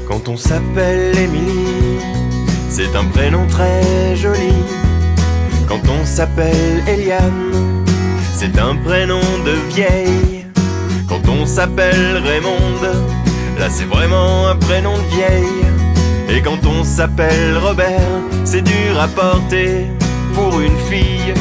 Quand on s'appelle Émilie, c'est un prénom très joli. Quand on s'appelle Eliane, c'est un prénom de vieille. Quand on s'appelle Raymonde, là c'est vraiment un prénom de vieille. Et quand on s'appelle Robert, c'est dur à porter pour une fille.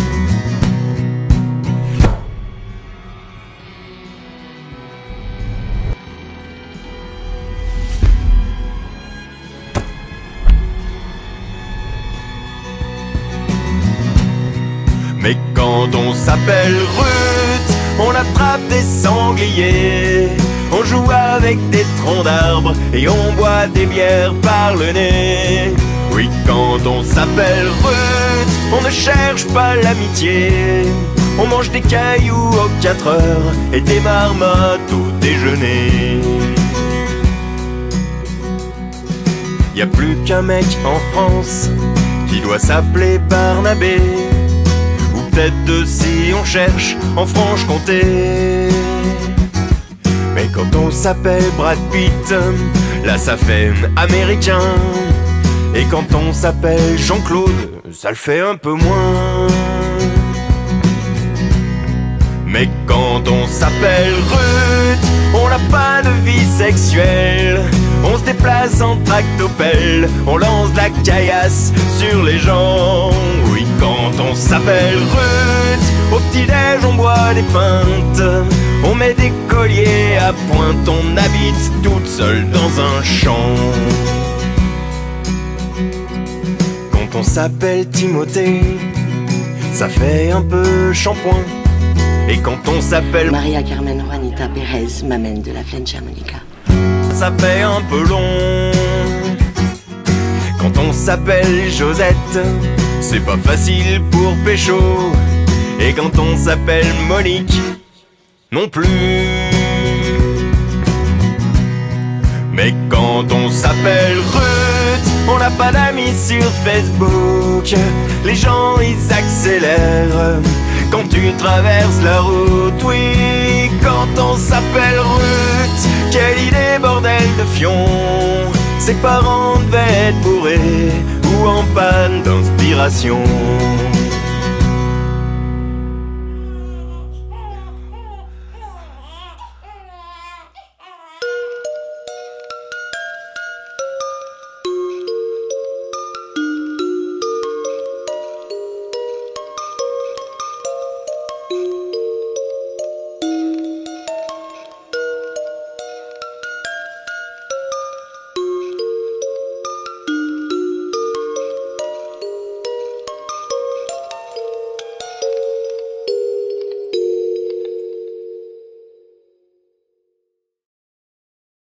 Mais quand on s'appelle Ruth, on attrape des sangliers, on joue avec des troncs d'arbres et on boit des bières par le nez. Oui, quand on s'appelle Ruth, on ne cherche pas l'amitié, on mange des cailloux aux 4 heures et des marmottes au déjeuner. Y a plus qu'un mec en France qui doit s'appeler Barnabé, peut-être deux si on cherche en Franche-Comté. Mais quand on s'appelle Brad Pitt, là ça fait américain. Et quand on s'appelle Jean-Claude, ça le fait un peu moins. Mais quand on s'appelle Ruth, on n'a pas de vie sexuelle, on se déplace en tractopelle, on lance de la caillasse sur les gens. Oui, quand on s'appelle Ruth, au petit-déj on boit des pintes, on met des colliers à pointe, on habite toute seule dans un champ. Quand on s'appelle Timothée, ça fait un peu shampoing. Et quand on s'appelle Maria Carmen Juanita Pérez m'amène de la Monica, ça fait un peu long. Quand on s'appelle Josette, c'est pas facile pour pécho. Et quand on s'appelle Monique, non plus. Mais quand on s'appelle Ruth, on n'a pas d'amis sur Facebook, les gens ils accélèrent quand tu traverses la route. Oui, quand on s'appelle Ruth, quelle idée bordel de fion. Ses parents devaient être bourrés ou en panne d'inspiration.